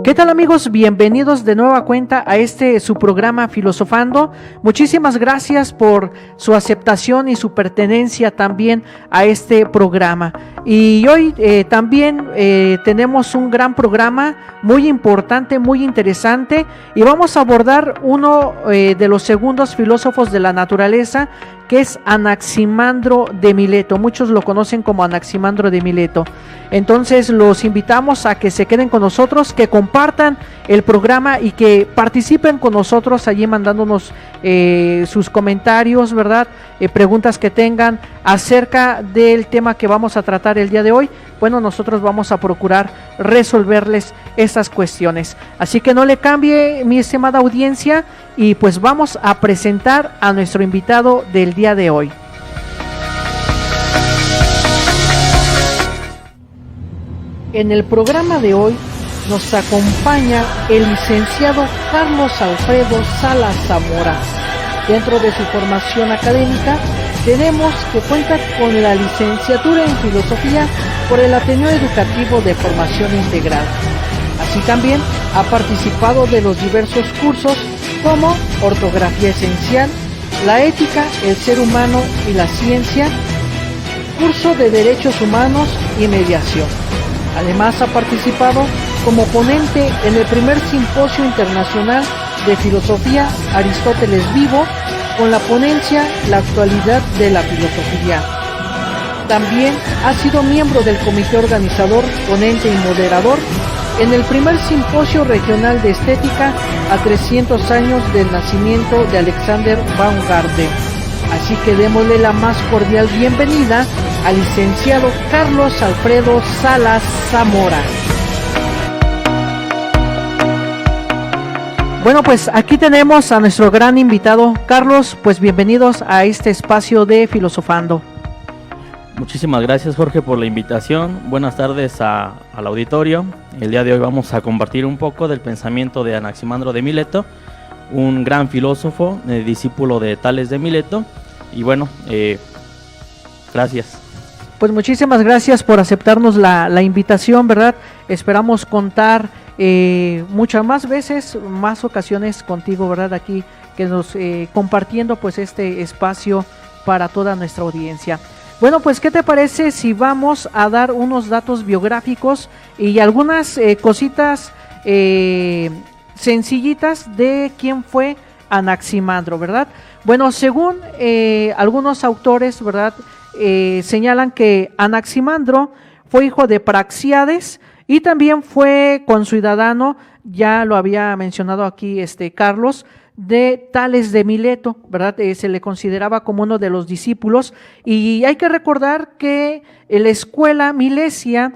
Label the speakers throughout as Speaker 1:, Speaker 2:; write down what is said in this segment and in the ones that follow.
Speaker 1: ¿Qué tal, amigos? Bienvenidos de nueva cuenta a su programa Filosofando. Muchísimas gracias por su aceptación y su pertenencia también a este programa. Y hoy también tenemos un gran programa muy importante, muy interesante, y vamos a abordar uno de los segundos filósofos de la naturaleza, que es Anaximandro de Mileto. Muchos lo conocen como Anaximandro de Mileto. Entonces los invitamos a que se queden con nosotros, que compartan el programa y que participen con nosotros allí mandándonos sus comentarios, ¿verdad? Preguntas que tengan acerca del tema que vamos a tratar el día de hoy. Bueno, nosotros vamos a procurar resolverles esas cuestiones. Así que no le cambie, mi estimada audiencia, y pues vamos a presentar a nuestro invitado del día de hoy. En el programa de hoy nos acompaña el licenciado Carlos Alfredo Salas Zamora. Dentro de su formación académica tenemos que cuenta con la licenciatura en Filosofía por el Ateneo Educativo de Formación Integral. Así también ha participado de los diversos cursos como Ortografía Esencial, La Ética, el Ser Humano y la Ciencia, curso de Derechos Humanos y Mediación. Además ha participado como ponente en el primer Simposio Internacional de Filosofía Aristóteles Vivo, con la ponencia La actualidad de la filosofía. También ha sido miembro del comité organizador, ponente y moderador en el primer Simposio Regional de Estética a 300 años del nacimiento de Alexander Baumgarten. Así que démosle la más cordial bienvenida al licenciado Carlos Alfredo Salas Zamora. Bueno, pues aquí tenemos a nuestro gran invitado. Carlos, pues bienvenidos a este espacio de Filosofando.
Speaker 2: Muchísimas gracias, Jorge, por la invitación. Buenas tardes al auditorio. El día de hoy vamos a compartir un poco del pensamiento de Anaximandro de Mileto, un gran filósofo, discípulo de Tales de Mileto. Y bueno, gracias.
Speaker 1: Pues muchísimas gracias por aceptarnos la invitación, ¿verdad? Esperamos contar muchas más veces, más ocasiones contigo, ¿verdad? Aquí que nos compartiendo pues este espacio para toda nuestra audiencia. Bueno, pues ¿qué te parece si vamos a dar unos datos biográficos y algunas cositas sencillitas de quién fue Anaximandro, ¿verdad? Bueno, según algunos autores, ¿verdad? Señalan que Anaximandro fue hijo de Praxíades y también fue conciudadano, ya lo había mencionado aquí Carlos, de Tales de Mileto, ¿verdad? Se le consideraba como uno de los discípulos, y hay que recordar que la escuela Milesia,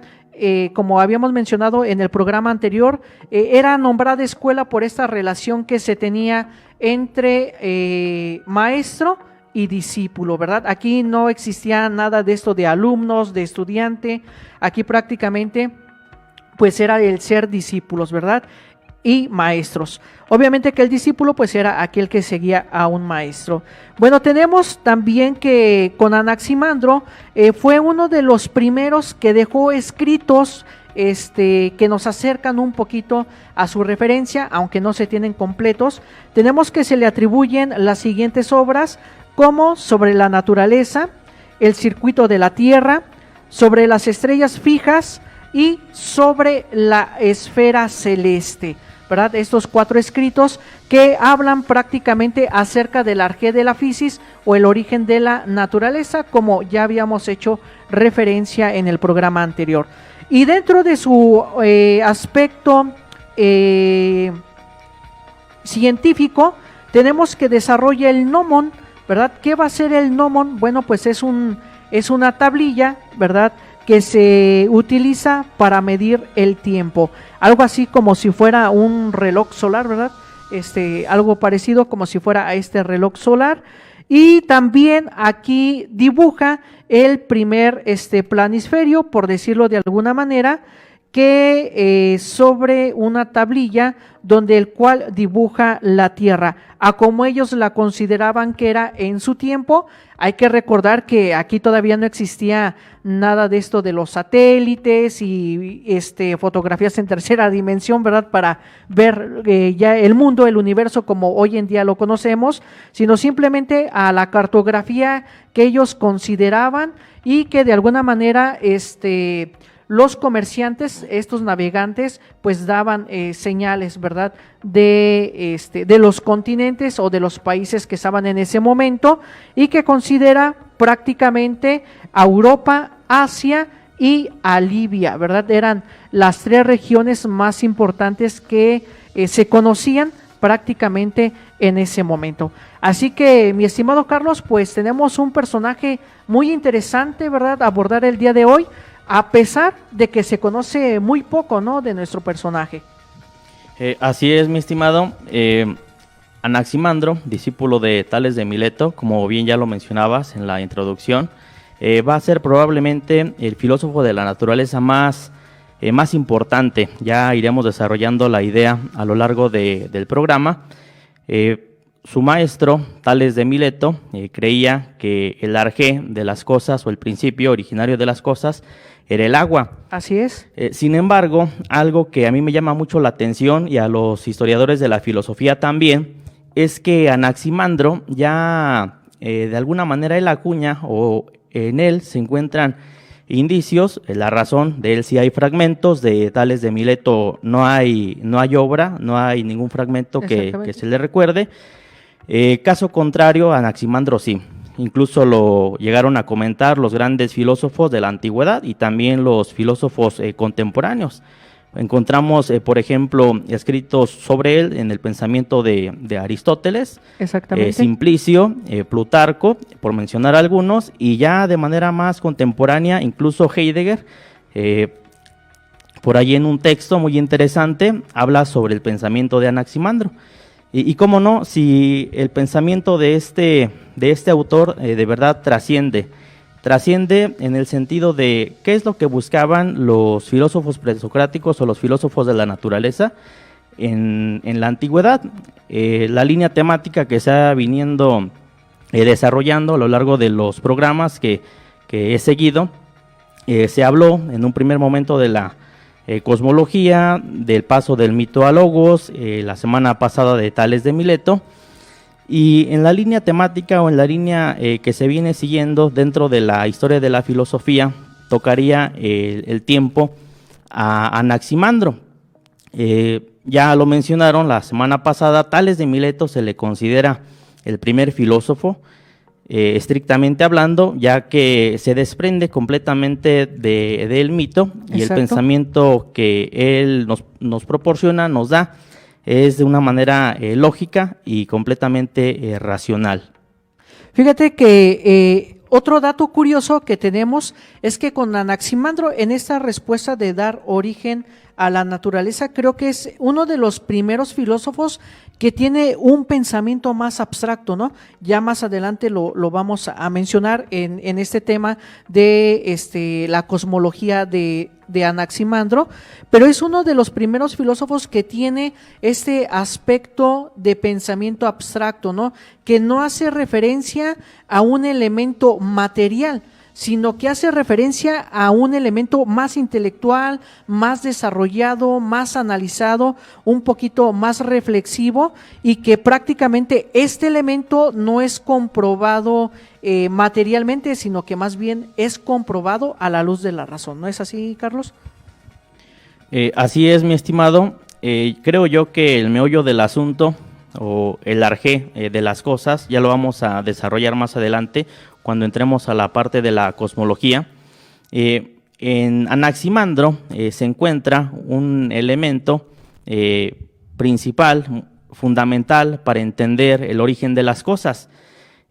Speaker 1: como habíamos mencionado en el programa anterior, era nombrada escuela por esta relación que se tenía entre maestro y discípulo, ¿verdad? Aquí no existía nada de esto de alumnos, de estudiante, aquí prácticamente pues era el ser discípulos, ¿verdad? Y maestros. Obviamente que el discípulo pues era aquel que seguía a un maestro. Bueno, tenemos también que con Anaximandro fue uno de los primeros que dejó escritos que nos acercan un poquito a su referencia, aunque no se tienen completos. Tenemos que se le atribuyen las siguientes obras, como Sobre la naturaleza, El circuito de la Tierra, Sobre las estrellas fijas y Sobre la esfera celeste, ¿verdad? Estos 4 escritos que hablan prácticamente acerca del arjé de la physis o el origen de la naturaleza, como ya habíamos hecho referencia en el programa anterior. Y dentro de su aspecto científico, tenemos que desarrolla el gnomon, ¿verdad? ¿Qué va a ser el gnomon? Bueno, pues es una tablilla, ¿verdad?, que se utiliza para medir el tiempo, algo así como si fuera un reloj solar, ¿verdad? Algo parecido como si fuera a este reloj solar. Y también aquí dibuja el primer planisferio, por decirlo de alguna manera, que sobre una tablilla donde el cual dibuja la Tierra, a como ellos la consideraban que era en su tiempo. Hay que recordar que aquí todavía no existía nada de esto de los satélites y fotografías en tercera dimensión, ¿verdad? Para ver ya el mundo, el universo como hoy en día lo conocemos, sino simplemente a la cartografía que ellos consideraban y que de alguna manera los comerciantes, estos navegantes, pues daban señales, ¿verdad?, de los continentes o de los países que estaban en ese momento y que considera prácticamente a Europa, Asia y a Libia, ¿verdad? Eran las 3 regiones más importantes que se conocían prácticamente en ese momento. Así que, mi estimado Carlos, pues tenemos un personaje muy interesante, ¿verdad?, a abordar el día de hoy, a pesar de que se conoce muy poco, ¿no?, de nuestro personaje.
Speaker 2: Así es, mi estimado. Anaximandro, discípulo de Tales de Mileto, como bien ya lo mencionabas en la introducción, va a ser probablemente el filósofo de la naturaleza más importante. Ya iremos desarrollando la idea a lo largo del programa. Su maestro, Tales de Mileto, creía que el arjé de las cosas o el principio originario de las cosas era el agua.
Speaker 1: Así es.
Speaker 2: Sin embargo, algo que a mí me llama mucho la atención y a los historiadores de la filosofía también, es que Anaximandro ya de alguna manera él acuña o en él se encuentran indicios. La razón de él sí hay fragmentos, de Tales de Mileto no hay obra, no hay ningún fragmento que se le recuerde. Caso contrario, Anaximandro sí. Incluso lo llegaron a comentar los grandes filósofos de la antigüedad y también los filósofos contemporáneos. Encontramos, por ejemplo, escritos sobre él en el pensamiento de Aristóteles, Simplicio, Plutarco, por mencionar algunos, y ya de manera más contemporánea, incluso Heidegger, por ahí en un texto muy interesante, habla sobre el pensamiento de Anaximandro. Y cómo no, si el pensamiento de este autor de verdad trasciende en el sentido de qué es lo que buscaban los filósofos presocráticos o los filósofos de la naturaleza en la antigüedad. La línea temática que se ha viniendo desarrollando a lo largo de los programas que he seguido, se habló en un primer momento de la cosmología, del paso del mito a logos, la semana pasada de Tales de Mileto, y en la línea temática o en la línea que se viene siguiendo dentro de la historia de la filosofía, tocaría el tiempo a Anaximandro. Ya lo mencionaron la semana pasada, Tales de Mileto se le considera el primer filósofo, estrictamente hablando, ya que se desprende completamente del mito. Y Exacto. El pensamiento que él nos proporciona, nos da, es de una manera lógica y completamente racional.
Speaker 1: Fíjate que otro dato curioso que tenemos es que con Anaximandro, en esta respuesta de dar origen a la naturaleza, creo que es uno de los primeros filósofos que tiene un pensamiento más abstracto, ¿no? Ya más adelante lo vamos a mencionar en este tema de la cosmología de Anaximandro, pero es uno de los primeros filósofos que tiene este aspecto de pensamiento abstracto, ¿no? Que no hace referencia a un elemento material, sino que hace referencia a un elemento más intelectual, más desarrollado, más analizado, un poquito más reflexivo, y que prácticamente este elemento no es comprobado materialmente, sino que más bien es comprobado a la luz de la razón. ¿No es así, Carlos?
Speaker 2: Así es, mi estimado. Creo yo que el meollo del asunto o el arjé de las cosas ya lo vamos a desarrollar más adelante cuando entremos a la parte de la cosmología. En Anaximandro se encuentra un elemento principal, fundamental para entender el origen de las cosas.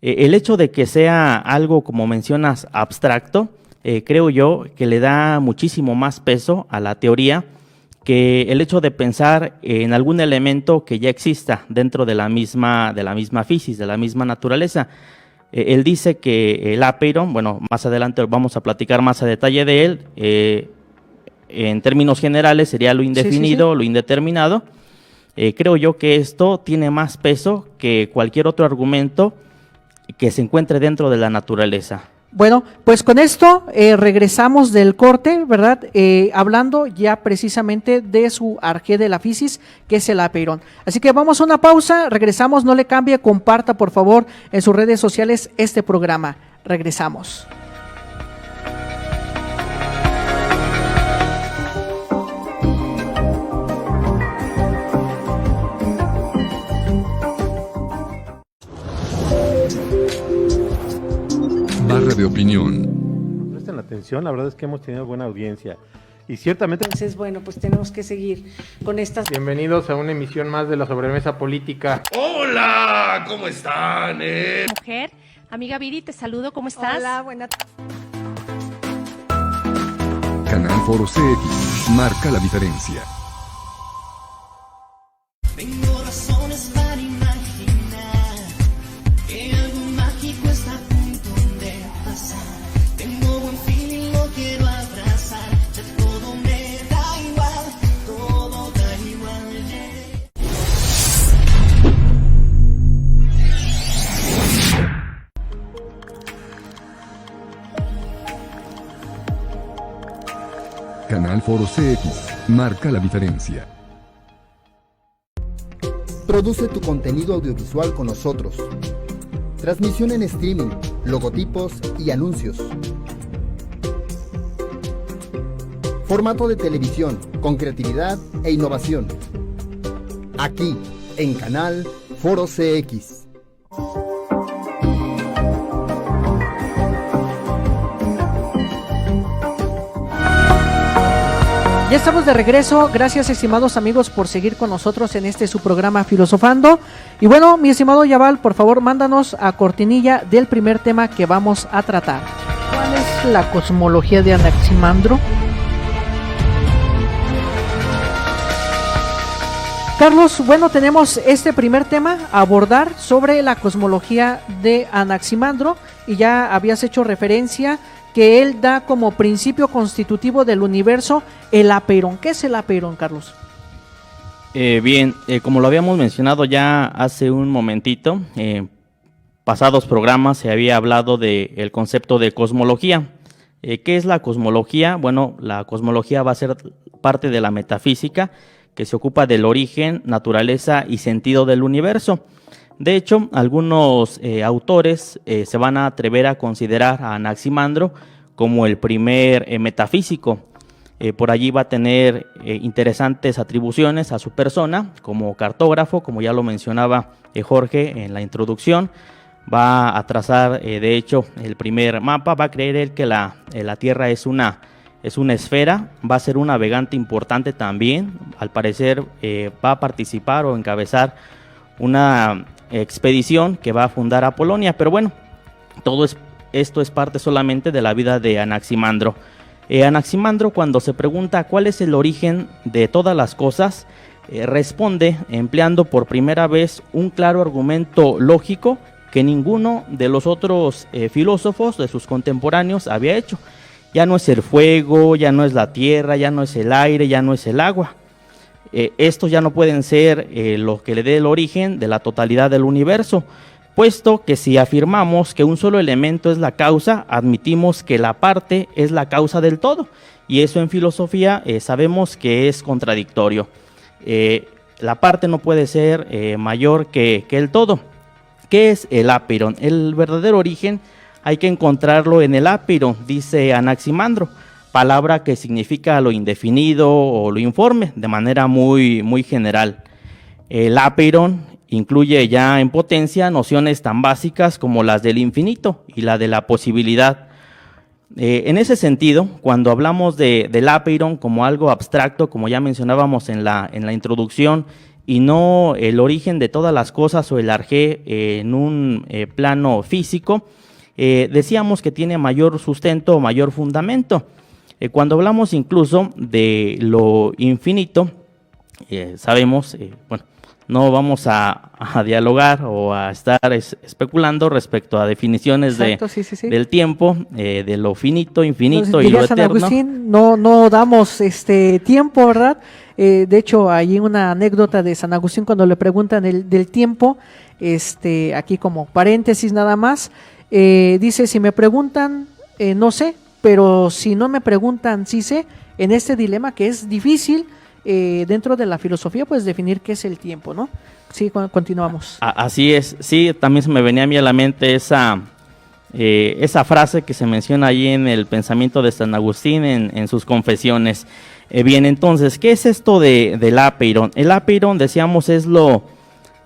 Speaker 2: El hecho de que sea algo, como mencionas, abstracto, creo yo que le da muchísimo más peso a la teoría que el hecho de pensar en algún elemento que ya exista dentro de la misma física, de la misma naturaleza. Él dice que el apeiron, bueno, más adelante vamos a platicar más a detalle de él, en términos generales sería lo indefinido, lo indeterminado. Creo yo que esto tiene más peso que cualquier otro argumento que se encuentre dentro de la naturaleza.
Speaker 1: Bueno, pues con esto regresamos del corte, ¿verdad? Hablando ya precisamente de su arjé de la fisis, que es el apeirón. Así que vamos a una pausa, regresamos, no le cambie, comparta por favor en sus redes sociales este programa. Regresamos.
Speaker 3: Barra de opinión.
Speaker 4: Presten atención, la verdad es que hemos tenido buena audiencia. Y ciertamente...
Speaker 5: Entonces, bueno, pues tenemos que seguir con estas...
Speaker 6: Bienvenidos a una emisión más de la Sobremesa Política.
Speaker 3: ¡Hola! ¿Cómo están?
Speaker 7: Mujer, amiga Viri, te saludo, ¿cómo estás?
Speaker 5: Hola, buena
Speaker 3: Canal Foro CX marca la diferencia.
Speaker 8: Tengo razones para imaginar que algo mágico está a punto de pasar. Tengo buen feeling, lo quiero abrazar. Ya todo me da igual, todo da igual.
Speaker 3: Canal Foro CX marca la diferencia.
Speaker 9: Produce tu contenido audiovisual con nosotros. Transmisión en streaming, logotipos y anuncios. Formato de televisión con creatividad e innovación. Aquí, en Canal Foro CX.
Speaker 1: Ya estamos de regreso, gracias estimados amigos por seguir con nosotros en este su programa Filosofando. Y bueno, mi estimado Yaval, por favor mándanos a cortinilla del primer tema que vamos a tratar. ¿Cuál es la cosmología de Anaximandro? Carlos, bueno, tenemos este primer tema a abordar sobre la cosmología de Anaximandro y ya habías hecho referencia que él da como principio constitutivo del universo el apeirón. ¿Qué es el apeirón, Carlos?
Speaker 2: Bien, como lo habíamos mencionado ya hace un momentito, pasados programas se había hablado del concepto de cosmología. ¿Qué es la cosmología? Bueno, la cosmología va a ser parte de la metafísica que se ocupa del origen, naturaleza y sentido del universo. De hecho, algunos autores se van a atrever a considerar a Anaximandro como el primer metafísico. Por allí va a tener interesantes atribuciones a su persona como cartógrafo, como ya lo mencionaba Jorge en la introducción. Va a trazar, de hecho, el primer mapa. Va a creer él que la Tierra es una esfera. Va a ser un navegante importante también. Al parecer va a participar o encabezar una expedición que va a fundar a Polonia, pero bueno, esto es parte solamente de la vida de Anaximandro. Anaximandro, cuando se pregunta cuál es el origen de todas las cosas, responde empleando por primera vez un claro argumento lógico que ninguno de los otros filósofos de sus contemporáneos había hecho. Ya no es el fuego, ya no es la tierra, ya no es el aire, ya no es el agua. Estos ya no pueden ser lo que le dé el origen de la totalidad del universo, puesto que si afirmamos que un solo elemento es la causa, admitimos que la parte es la causa del todo, y eso en filosofía sabemos que es contradictorio. La parte no puede ser mayor que el todo. ¿Qué es el apeirón? El verdadero origen hay que encontrarlo en el apeirón, dice Anaximandro, palabra que significa lo indefinido o lo informe de manera muy, muy general. El apeirón incluye ya en potencia nociones tan básicas como las del infinito y la de la posibilidad. En ese sentido, cuando hablamos del apeirón como algo abstracto, como ya mencionábamos en la introducción, y no el origen de todas las cosas o el arjé en un plano físico, decíamos que tiene mayor sustento o mayor fundamento. Cuando hablamos incluso de lo infinito, sabemos, no vamos a dialogar o a estar especulando respecto a definiciones
Speaker 1: Exacto, sí.
Speaker 2: del tiempo, de lo finito, infinito
Speaker 1: Entonces,
Speaker 2: y lo
Speaker 1: diría San
Speaker 2: eterno.
Speaker 1: Agustín, no damos tiempo, ¿verdad? De hecho, hay una anécdota de San Agustín cuando le preguntan del tiempo, aquí como paréntesis nada más, dice, si me preguntan, no sé, pero si no me preguntan, sí sé, en este dilema que es difícil dentro de la filosofía, pues definir qué es el tiempo, ¿no? Sí, continuamos.
Speaker 2: Así es, sí, también se me venía a mí a la mente esa frase que se menciona ahí en el pensamiento de San Agustín en sus confesiones. Bien, entonces, ¿qué es esto del apeiron? El apeiron, decíamos, es lo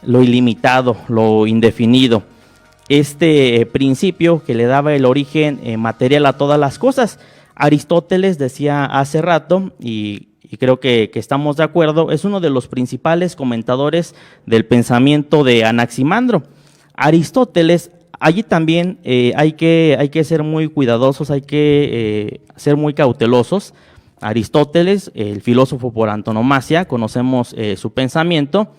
Speaker 2: ilimitado, lo indefinido. Este principio que le daba el origen material a todas las cosas. Aristóteles decía hace rato, y creo que estamos de acuerdo, es uno de los principales comentadores del pensamiento de Anaximandro. Aristóteles, allí también hay que ser muy cuidadosos, hay que ser muy cautelosos. Aristóteles, el filósofo por antonomasia, conocemos su pensamiento.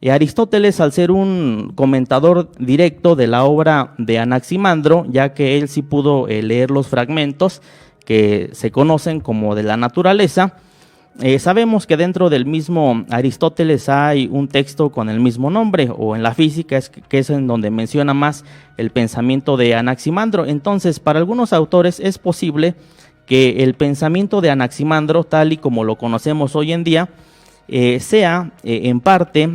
Speaker 2: Aristóteles, al ser un comentador directo de la obra de Anaximandro, ya que él sí pudo leer los fragmentos que se conocen como de la naturaleza, sabemos que dentro del mismo Aristóteles hay un texto con el mismo nombre, o en la física que es en donde menciona más el pensamiento de Anaximandro. Entonces, para algunos autores es posible que el pensamiento de Anaximandro, tal y como lo conocemos hoy en día, sea en parte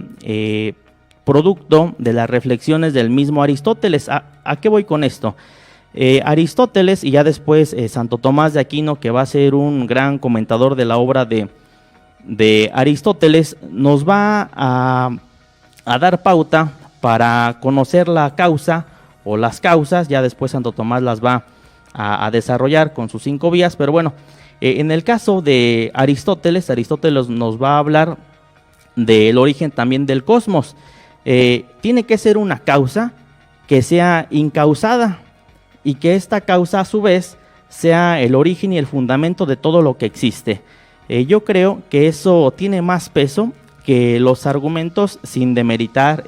Speaker 2: producto de las reflexiones del mismo Aristóteles. ¿A qué voy con esto? Aristóteles y ya después Santo Tomás de Aquino, que va a ser un gran comentador de la obra de Aristóteles, nos va a dar pauta para conocer la causa o las causas. Ya después Santo Tomás las va a desarrollar con sus 5 vías, pero bueno, en el caso de Aristóteles nos va a hablar del origen también del cosmos. Tiene que ser una causa que sea incausada y que esta causa a su vez sea el origen y el fundamento de todo lo que existe. Yo creo que eso tiene más peso que los argumentos, sin demeritar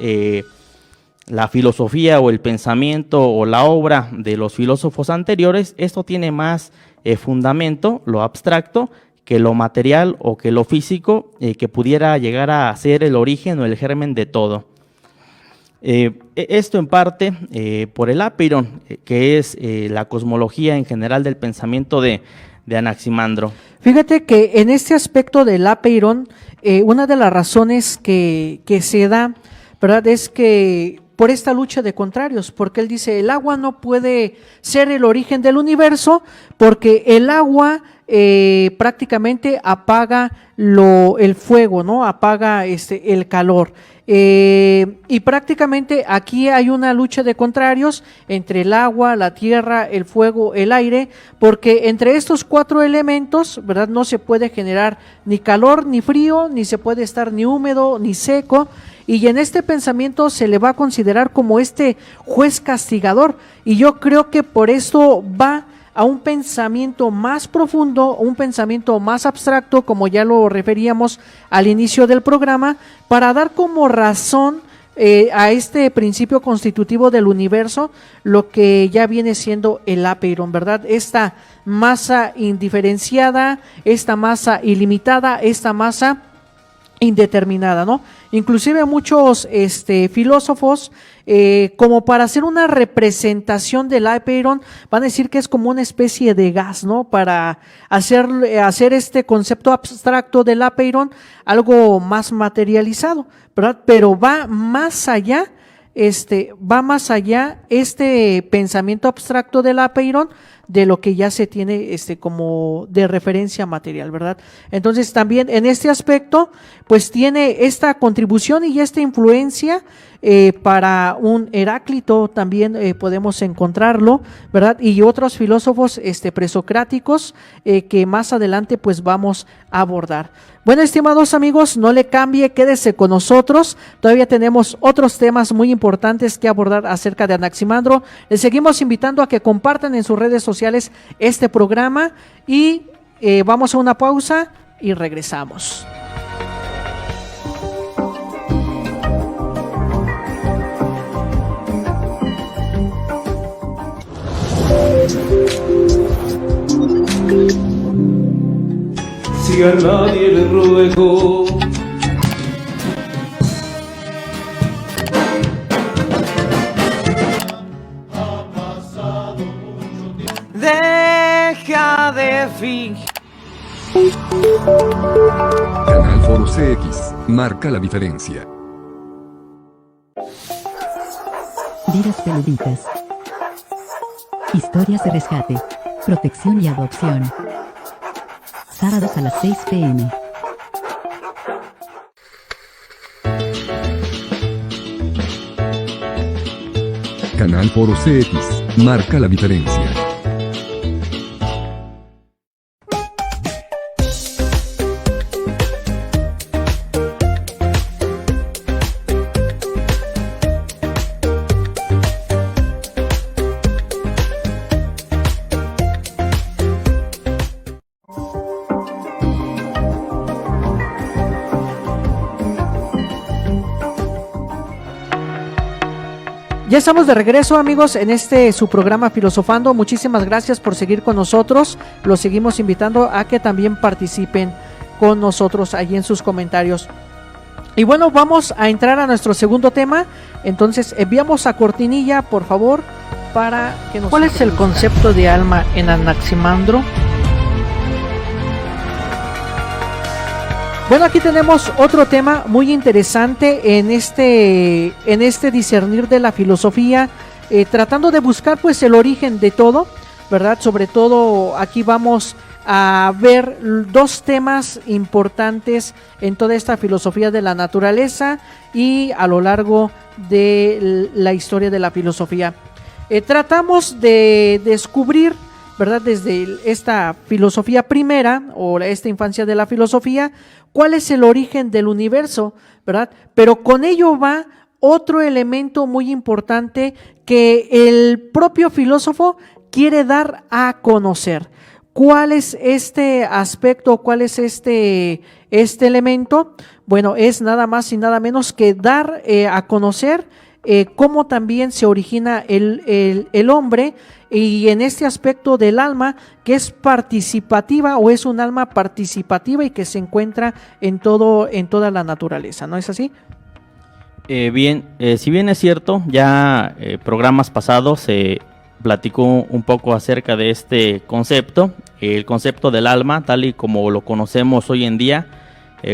Speaker 2: la filosofía o el pensamiento o la obra de los filósofos anteriores. Esto tiene más fundamento, lo abstracto, que lo material o que lo físico, que pudiera llegar a ser el origen o el germen de todo. Esto en parte por el apeiron, que es la cosmología en general del pensamiento de Anaximandro.
Speaker 1: Fíjate que en este aspecto del apeiron, una de las razones que se da, ¿verdad?, es que por esta lucha de contrarios, porque él dice, el agua no puede ser el origen del universo, porque el agua prácticamente apaga el fuego, ¿no? Apaga el calor. Y prácticamente aquí hay una lucha de contrarios entre el agua, la tierra, el fuego, el aire, porque entre estos 4 elementos, ¿verdad?, no se puede generar ni calor ni frío, ni se puede estar ni húmedo ni seco. Y en este pensamiento se le va a considerar como este juez castigador, y yo creo que por esto va a un pensamiento más profundo, un pensamiento más abstracto, como ya lo referíamos al inicio del programa, para dar como razón a este principio constitutivo del universo, lo que ya viene siendo el apeiron, ¿verdad? Esta masa indiferenciada, esta masa ilimitada, esta masa indeterminada, ¿no? Inclusive muchos filósofos, como para hacer una representación del apeiron, van a decir que es como una especie de gas, ¿no? Para hacer este concepto abstracto del apeiron algo más materializado, ¿verdad? Pero va más allá este pensamiento abstracto del apeiron de lo que ya se tiene como de referencia material, ¿verdad? Entonces también en este aspecto pues tiene esta contribución y esta influencia para un Heráclito también podemos encontrarlo, ¿verdad? Y otros filósofos presocráticos que más adelante pues vamos a abordar. Bueno, estimados amigos, no le cambie, quédese con nosotros, todavía tenemos otros temas muy importantes que abordar acerca de Anaximandro. Les seguimos invitando a que compartan en sus redes sociales este programa y vamos a una pausa y regresamos.
Speaker 10: que a nadie le ruego.
Speaker 1: Deja de fingir.
Speaker 3: Canal Foro CX, marca la diferencia.
Speaker 11: Vidas peluditas. Historias de rescate, protección y adopción. Sábados a las 6 p.m.
Speaker 3: Canal Foro CX, marca la diferencia.
Speaker 1: Ya estamos de regreso, amigos, en su programa Filosofando. Muchísimas gracias por seguir con nosotros. Los seguimos invitando a que también participen con nosotros allí en sus comentarios. Y bueno, vamos a entrar a nuestro segundo tema. Entonces, enviamos a cortinilla, por favor, para que nos... ¿Cuál es el concepto de alma en Anaximandro? Bueno, aquí tenemos otro tema muy interesante en este discernir de la filosofía, tratando de buscar pues el origen de todo, ¿verdad? Sobre todo aquí vamos a ver dos temas importantes en toda esta filosofía de la naturaleza y a lo largo de la historia de la filosofía. Tratamos de descubrir, ¿verdad? Desde esta filosofía primera o esta infancia de la filosofía, cuál es el origen del universo, ¿verdad? Pero con ello va otro elemento muy importante que el propio filósofo quiere dar a conocer. ¿Cuál es este aspecto? ¿Cuál es este elemento? Bueno, es nada más y nada menos que dar a conocer cómo también se origina el hombre, y en este aspecto del alma, que es participativa o es un alma participativa y que se encuentra en toda la naturaleza, ¿no es así?
Speaker 2: Bien, si bien es cierto, ya programas pasados se platicó un poco acerca de este concepto, el concepto del alma, tal y como lo conocemos hoy en día,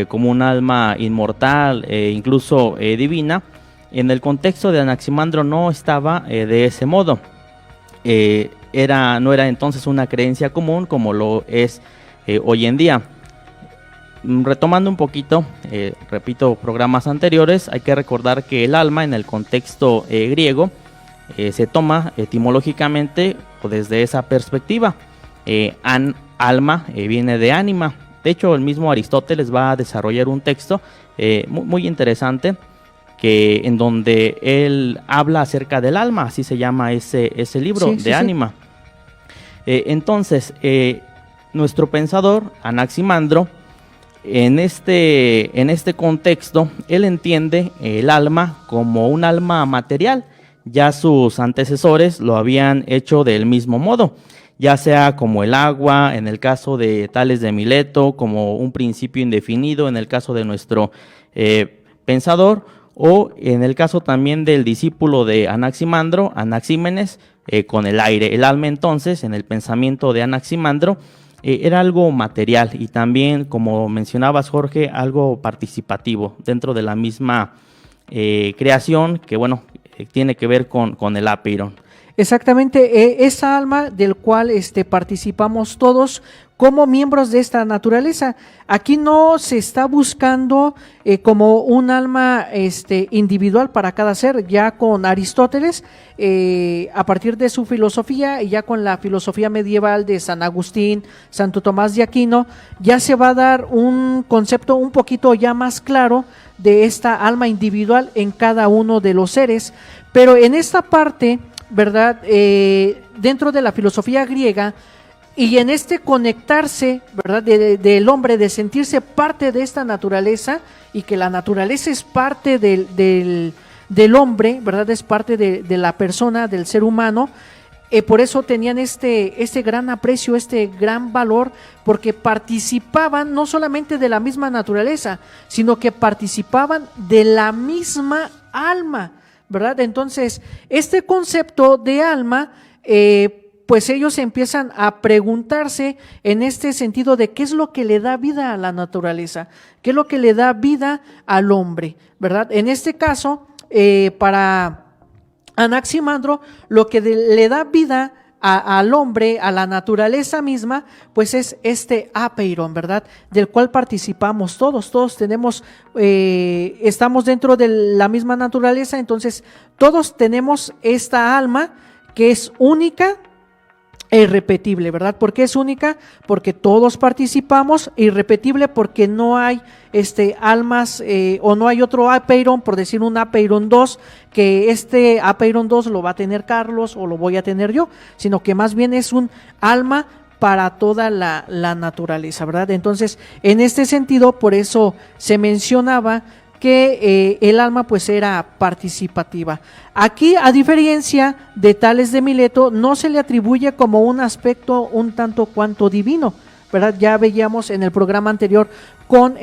Speaker 2: como un alma inmortal e incluso divina. En el contexto de Anaximandro no estaba de ese modo. No era entonces una creencia común como lo es hoy en día. Retomando un poquito, repito, programas anteriores, hay que recordar que el alma en el contexto griego se toma etimológicamente desde esa perspectiva. Alma viene de ánima. De hecho, el mismo Aristóteles va a desarrollar un texto muy interesante, en donde él habla acerca del alma, así se llama ese libro, de ánima. Entonces, nuestro pensador, Anaximandro, en este contexto, él entiende el alma como un alma material. Ya sus antecesores lo habían hecho del mismo modo, ya sea como el agua, en el caso de Tales de Mileto, como un principio indefinido, en el caso de nuestro pensador, o en el caso también del discípulo de Anaximandro, Anaxímenes, con el aire. El alma entonces, en el pensamiento de Anaximandro, era algo material y también, como mencionabas, Jorge, algo participativo dentro de la misma creación que, bueno, tiene que ver con el apeiron.
Speaker 1: Exactamente, esa alma del cual participamos todos como miembros de esta naturaleza. Aquí no se está buscando como un alma individual para cada ser. Ya con Aristóteles, a partir de su filosofía y ya con la filosofía medieval de San Agustín, Santo Tomás de Aquino, ya se va a dar un concepto un poquito ya más claro de esta alma individual en cada uno de los seres. Pero en esta parte, ¿verdad? Dentro de la filosofía griega y en conectarse, ¿verdad? Del hombre, de sentirse parte de esta naturaleza y que la naturaleza es parte del hombre, ¿verdad? Es parte de la persona, del ser humano. Por eso tenían este gran aprecio, este gran valor, porque participaban no solamente de la misma naturaleza, sino que participaban de la misma alma, ¿verdad? Entonces, este concepto de alma, pues ellos empiezan a preguntarse en este sentido de qué es lo que le da vida a la naturaleza, qué es lo que le da vida al hombre, ¿verdad? En este caso, para Anaximandro, lo que le da vida al hombre, a la naturaleza misma, pues es este apeiron, ¿verdad? Del cual participamos todos tenemos, estamos dentro de la misma naturaleza, entonces todos tenemos esta alma que es única e irrepetible, ¿verdad? ¿Por qué es única? Porque todos participamos, irrepetible porque no hay almas o no hay otro apeiron, por decir un apeiron 2, que este apeiron 2 lo va a tener Carlos o lo voy a tener yo, sino que más bien es un alma para toda la naturaleza, ¿verdad? Entonces, en este sentido, por eso se mencionaba que el alma pues era participativa. Aquí, a diferencia de Tales de Mileto, no se le atribuye como un aspecto un tanto cuanto divino, ¿verdad? Ya veíamos en el programa anterior con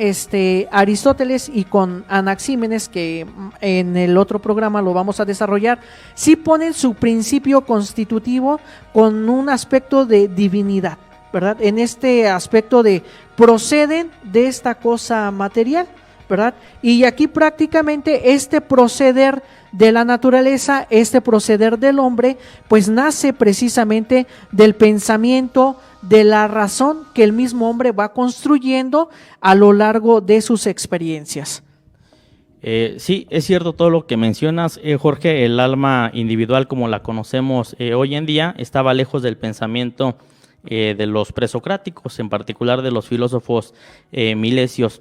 Speaker 1: Aristóteles y con Anaxímenes, que en el otro programa lo vamos a desarrollar, sí ponen su principio constitutivo con un aspecto de divinidad, ¿verdad? En este aspecto de proceden de esta cosa material, ¿verdad? Y aquí prácticamente este proceder de la naturaleza, este proceder del hombre, pues nace precisamente del pensamiento, de la razón que el mismo hombre va construyendo a lo largo de sus experiencias.
Speaker 2: Sí, es cierto todo lo que mencionas, Jorge. El alma individual como la conocemos hoy en día estaba lejos del pensamiento de los presocráticos, en particular de los filósofos milesios.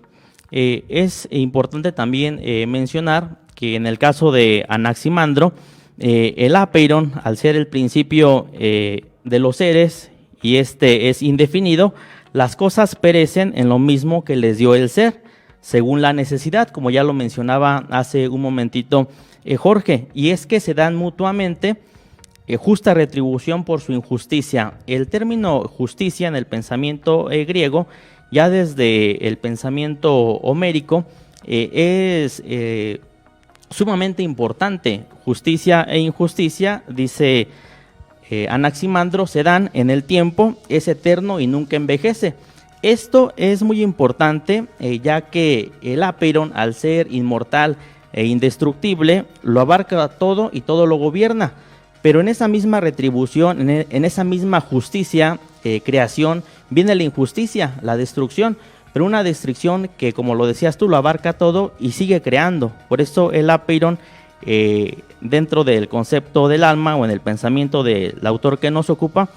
Speaker 2: Es importante también mencionar que en el caso de Anaximandro, el apeiron, al ser el principio de los seres y es indefinido, las cosas perecen en lo mismo que les dio el ser, según la necesidad, como ya lo mencionaba hace un momentito Jorge, y es que se dan mutuamente justa retribución por su injusticia. El término justicia en el pensamiento griego, ya desde el pensamiento homérico, es sumamente importante. Justicia e injusticia, dice Anaximandro, se dan en el tiempo, es eterno y nunca envejece. Esto es muy importante, ya que el apeiron, al ser inmortal e indestructible, lo abarca todo y todo lo gobierna. Pero en esa misma retribución, en esa misma justicia, creación, viene la injusticia, la destrucción, pero una destrucción que, como lo decías tú, lo abarca todo y sigue creando. Por eso el apeiron, dentro del concepto del alma o en el pensamiento del autor que nos ocupa,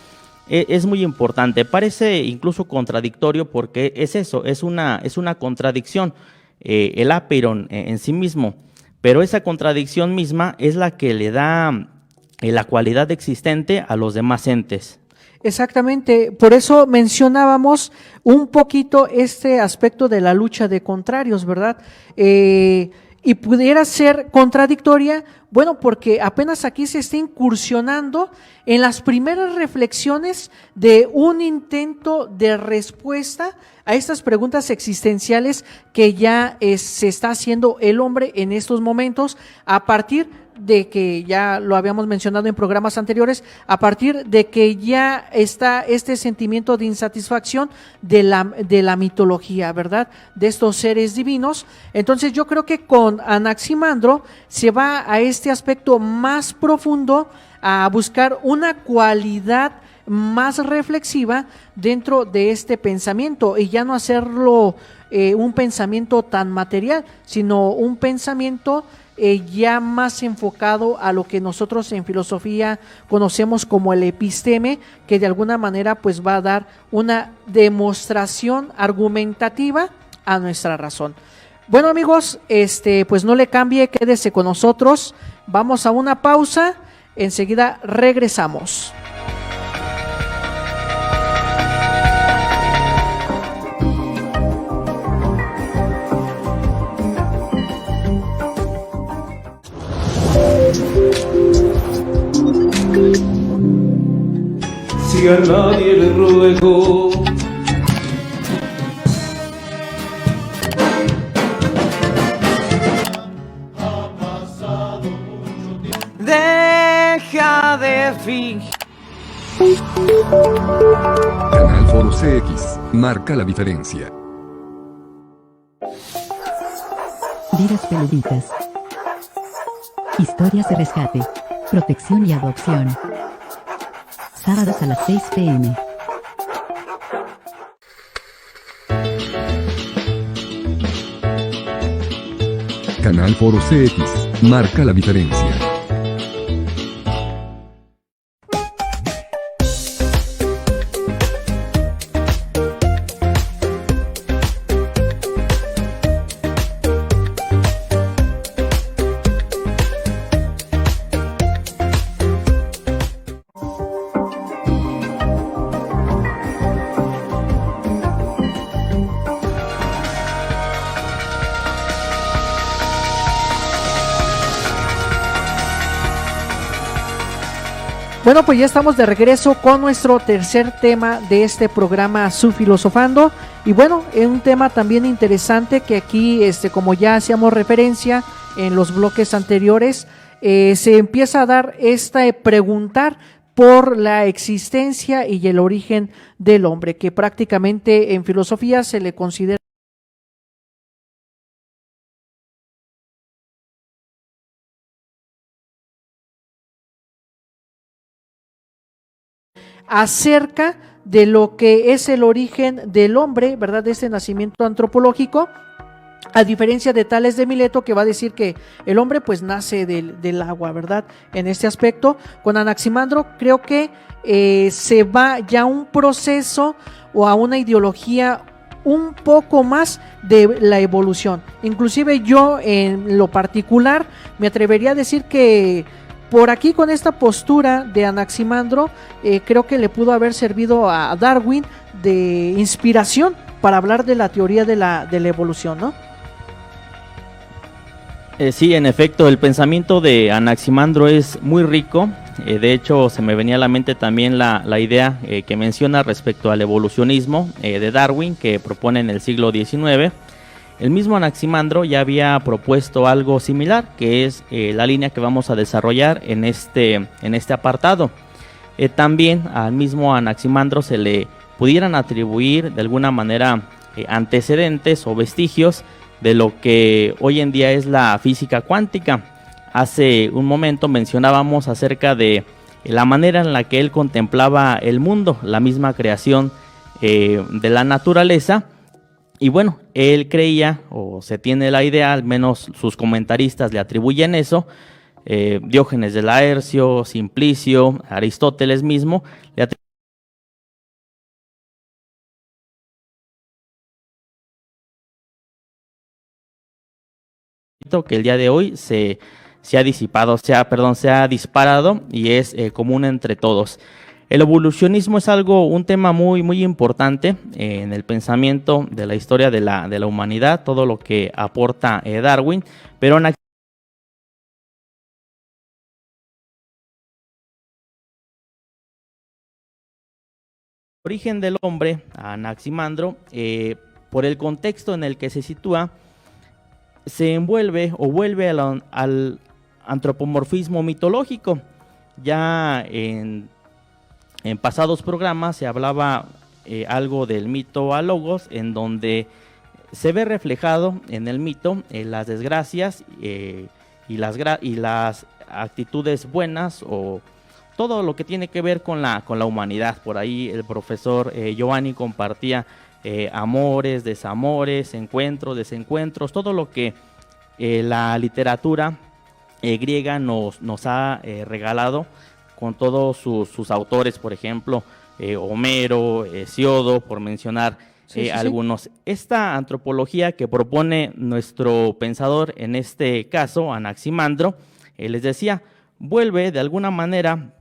Speaker 2: es muy importante. Parece incluso contradictorio porque es eso, es una contradicción, el apeiron en sí mismo, pero esa contradicción misma es la que le da la cualidad existente a los demás entes.
Speaker 1: Exactamente, por eso mencionábamos un poquito este aspecto de la lucha de contrarios, ¿verdad? Y pudiera ser contradictoria, bueno, porque apenas aquí se está incursionando en las primeras reflexiones de un intento de respuesta a estas preguntas existenciales que ya se está haciendo el hombre en estos momentos, a partir de que ya lo habíamos mencionado en programas anteriores, a partir de que ya está este sentimiento de insatisfacción de la mitología, ¿verdad? De estos seres divinos. Entonces yo creo que con Anaximandro se va a este aspecto más profundo, a buscar una cualidad más reflexiva dentro de este pensamiento y ya no hacerlo un pensamiento tan material, sino un pensamiento ya más enfocado a lo que nosotros en filosofía conocemos como el episteme, que de alguna manera pues va a dar una demostración argumentativa a nuestra razón. Bueno, amigos, pues no le cambie, quédese con nosotros, vamos a una pausa, enseguida regresamos.
Speaker 10: y a nadie le ruego.
Speaker 12: Deja de fingir.
Speaker 3: Canal Foro CX, marca la diferencia.
Speaker 11: Vidas peluditas. Historias de rescate, protección y adopción. Sábados a las 6 p.m.
Speaker 3: Canal Foro CX, marca la diferencia.
Speaker 1: Bueno, pues ya estamos de regreso con nuestro tercer tema de este programa Su Filosofando. Y bueno, es un tema también interesante que aquí, como ya hacíamos referencia en los bloques anteriores, se empieza a dar preguntar por la existencia y el origen del hombre, que prácticamente en filosofía se le considera acerca de lo que es el origen del hombre, ¿verdad? De este nacimiento antropológico, a diferencia de Tales de Mileto, que va a decir que el hombre pues nace del agua, ¿verdad? En este aspecto, con Anaximandro creo que se va ya a un proceso o a una ideología un poco más de la evolución. Inclusive yo en lo particular me atrevería a decir que por aquí, con esta postura de Anaximandro, creo que le pudo haber servido a Darwin de inspiración para hablar de la teoría de la evolución, ¿no?
Speaker 2: Sí, en efecto, el pensamiento de Anaximandro es muy rico. De hecho, se me venía a la mente también la idea que menciona respecto al evolucionismo de Darwin, que propone en el siglo XIX. El mismo Anaximandro ya había propuesto algo similar, que es la línea que vamos a desarrollar en este apartado. También al mismo Anaximandro se le pudieran atribuir de alguna manera antecedentes o vestigios de lo que hoy en día es la física cuántica. Hace un momento mencionábamos acerca de la manera en la que él contemplaba el mundo, la misma creación de la naturaleza. Y bueno, él creía, o se tiene la idea, al menos sus comentaristas le atribuyen eso, Diógenes de Laercio, Simplicio, Aristóteles mismo, le atribuyen que el día de hoy se ha disipado, se ha disparado y es común entre todos. El evolucionismo es un tema muy, muy importante en el pensamiento de la historia de la humanidad, todo lo que aporta Darwin, pero el origen del hombre, Anaximandro, por el contexto en el que se sitúa, se envuelve o vuelve al antropomorfismo mitológico. Ya en pasados programas se hablaba algo del mito a logos, en donde se ve reflejado en el mito las desgracias y las actitudes buenas, o todo lo que tiene que ver con la humanidad. Por ahí el profesor Giovanni compartía amores, desamores, encuentros, desencuentros, todo lo que la literatura griega nos ha regalado, con todos sus autores, por ejemplo, Homero, Hesiodo, por mencionar algunos. Esta antropología que propone nuestro pensador, en este caso Anaximandro, les decía, vuelve de alguna manera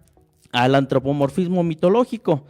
Speaker 2: al antropomorfismo mitológico.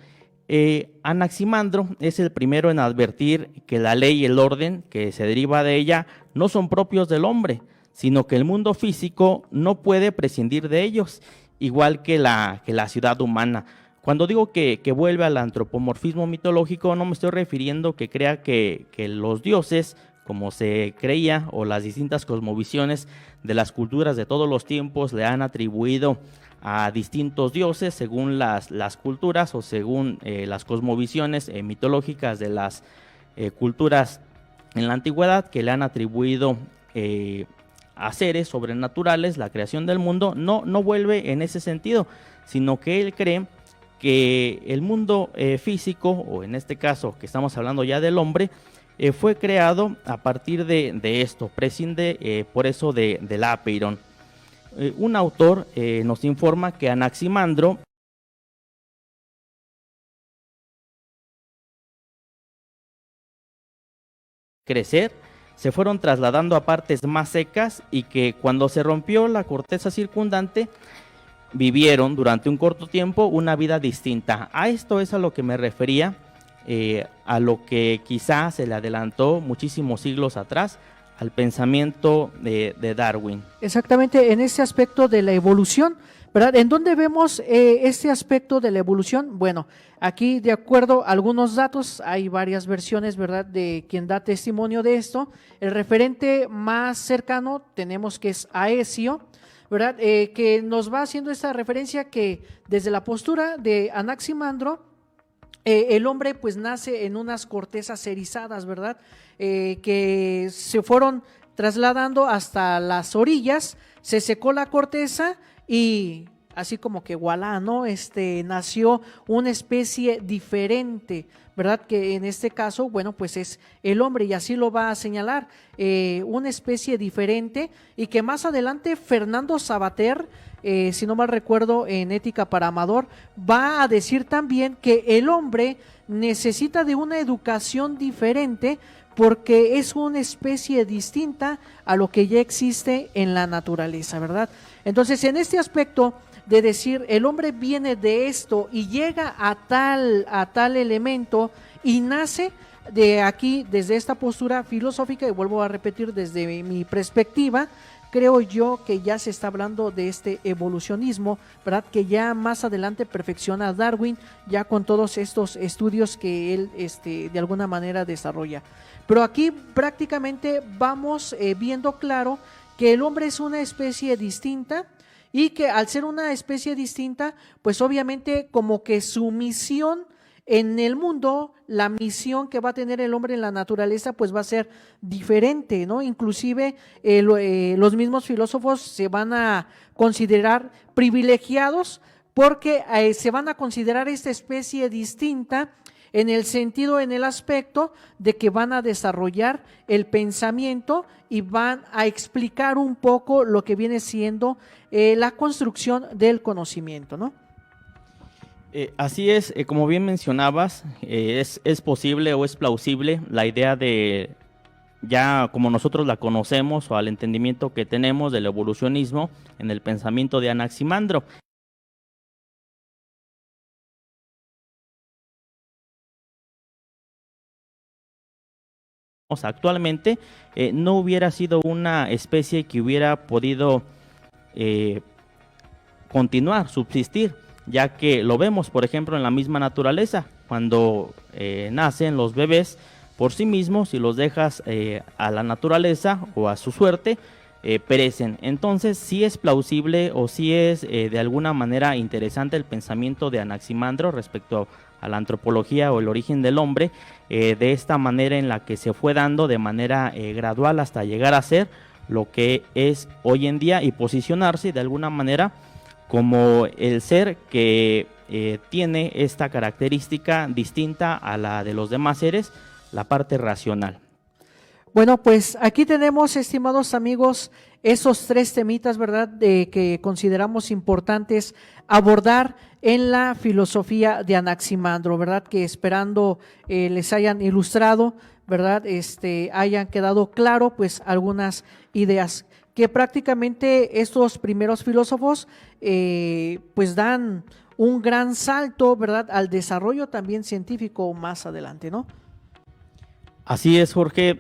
Speaker 2: Anaximandro es el primero en advertir que la ley y el orden que se deriva de ella no son propios del hombre, sino que el mundo físico no puede prescindir de ellos, igual que la ciudad humana. Cuando digo que vuelve al antropomorfismo mitológico, no me estoy refiriendo que crea que los dioses, como se creía, o las distintas cosmovisiones de las culturas de todos los tiempos le han atribuido a distintos dioses según las culturas o según las cosmovisiones mitológicas de las culturas en la antigüedad, que le han atribuido a seres sobrenaturales la creación del mundo. No vuelve en ese sentido, sino que él cree que el mundo físico, o en este caso que estamos hablando ya del hombre, fue creado a partir de esto, prescinde por eso del apeiron. Un autor nos informa que Anaximandro crecer se fueron trasladando a partes más secas y que cuando se rompió la corteza circundante vivieron durante un corto tiempo una vida distinta. A esto es a lo que me refería, a lo que quizá se le adelantó muchísimos siglos atrás al pensamiento de Darwin.
Speaker 1: Exactamente, en ese aspecto de la evolución, ¿verdad? ¿En dónde vemos este aspecto de la evolución? Bueno, aquí de acuerdo a algunos datos, hay varias versiones, ¿verdad?, de quien da testimonio de esto. El referente más cercano tenemos que es Aecio, ¿verdad?, que nos va haciendo esta referencia que desde la postura de Anaximandro, el hombre pues nace en unas cortezas erizadas, ¿verdad?, que se fueron trasladando hasta las orillas, se secó la corteza y así como que voilà, ¿no? Nació una especie diferente, ¿verdad? Que en este caso, bueno, pues es el hombre, y así lo va a señalar, una especie diferente, y que más adelante Fernando Savater, si no mal recuerdo, en Ética para Amador, va a decir también que el hombre necesita de una educación diferente porque es una especie distinta a lo que ya existe en la naturaleza, ¿verdad? Entonces, en este aspecto de decir el hombre viene de esto y llega a tal elemento y nace de aquí, desde esta postura filosófica, y vuelvo a repetir desde mi perspectiva, creo yo que ya se está hablando de este evolucionismo, ¿verdad?, que ya más adelante perfecciona Darwin, ya con todos estos estudios que él de alguna manera desarrolla. Pero aquí prácticamente vamos viendo claro que el hombre es una especie distinta, y que al ser una especie distinta, pues obviamente como que su misión en el mundo, la misión que va a tener el hombre en la naturaleza, pues va a ser diferente, ¿no? Inclusive los mismos filósofos se van a considerar privilegiados porque se van a considerar esta especie distinta en el sentido, en el aspecto de que van a desarrollar el pensamiento y van a explicar un poco lo que viene siendo la construcción del conocimiento, ¿no?
Speaker 2: Así es, como bien mencionabas, es posible o es plausible la idea de, ya como nosotros la conocemos o al entendimiento que tenemos del evolucionismo en el pensamiento de Anaximandro. Actualmente no hubiera sido una especie que hubiera podido continuar, subsistir, ya que lo vemos, por ejemplo, en la misma naturaleza, cuando nacen los bebés por sí mismos y los dejas a la naturaleza o a su suerte, perecen. Entonces sí es plausible o sí es de alguna manera interesante el pensamiento de Anaximandro respecto a la antropología o el origen del hombre, de esta manera en la que se fue dando de manera gradual hasta llegar a ser lo que es hoy en día y posicionarse de alguna manera como el ser que tiene esta característica distinta a la de los demás seres, la parte racional.
Speaker 1: Bueno, pues aquí tenemos, estimados amigos, esos tres temitas, ¿verdad?, que consideramos importantes abordar en la filosofía de Anaximandro, ¿verdad?, que esperando les hayan ilustrado, ¿verdad?, hayan quedado claro pues algunas ideas que prácticamente estos primeros filósofos pues dan un gran salto, ¿verdad?, al desarrollo también científico más adelante, ¿no?
Speaker 2: Así es, Jorge.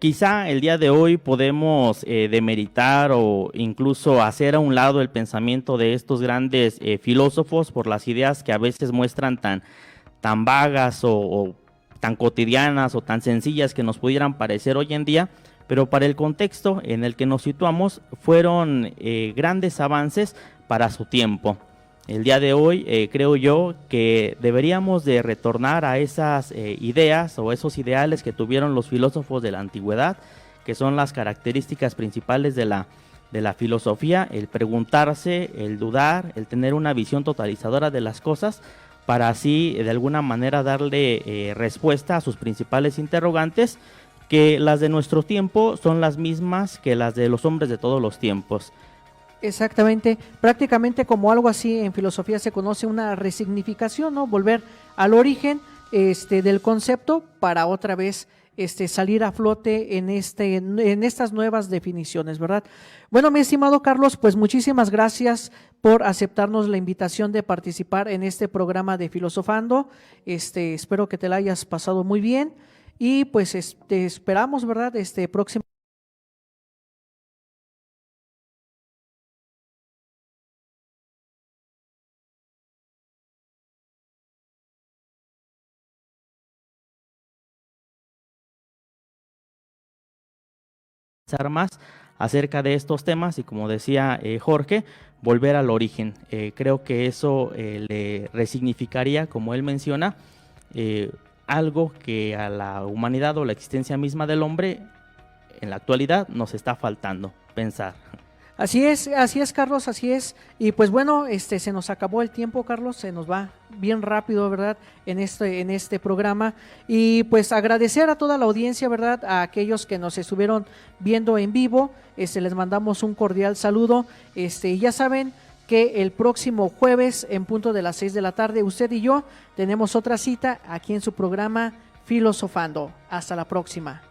Speaker 2: Quizá el día de hoy podemos demeritar o incluso hacer a un lado el pensamiento de estos grandes filósofos por las ideas que a veces muestran tan vagas o tan cotidianas o tan sencillas que nos pudieran parecer hoy en día, pero para el contexto en el que nos situamos fueron grandes avances para su tiempo. El día de hoy creo yo que deberíamos de retornar a esas ideas o esos ideales que tuvieron los filósofos de la antigüedad, que son las características principales de la filosofía: el preguntarse, el dudar, el tener una visión totalizadora de las cosas, para así de alguna manera darle respuesta a sus principales interrogantes, que las de nuestro tiempo son las mismas que las de los hombres de todos los tiempos.
Speaker 1: Exactamente, prácticamente como algo así en filosofía se conoce una resignificación, ¿no? Volver al origen del concepto para otra vez salir a flote en estas nuevas definiciones, ¿verdad? Bueno, mi estimado Carlos, pues muchísimas gracias por aceptarnos la invitación de participar en este programa de Filosofando. Espero que te la hayas pasado muy bien y pues esperamos, ¿verdad? Próximo.
Speaker 2: Más acerca de estos temas y, como decía Jorge, volver al origen. Creo que eso le resignificaría, como él menciona, algo que a la humanidad o la existencia misma del hombre en la actualidad nos está faltando pensar.
Speaker 1: Así es, Carlos, así es. Y pues bueno, se nos acabó el tiempo, Carlos, se nos va bien rápido, ¿verdad? En este programa. Y pues agradecer a toda la audiencia, ¿verdad? A aquellos que nos estuvieron viendo en vivo, les mandamos un cordial saludo. Y ya saben que el próximo jueves, en punto de las 6 de la tarde, usted y yo tenemos otra cita aquí en su programa Filosofando. Hasta la próxima.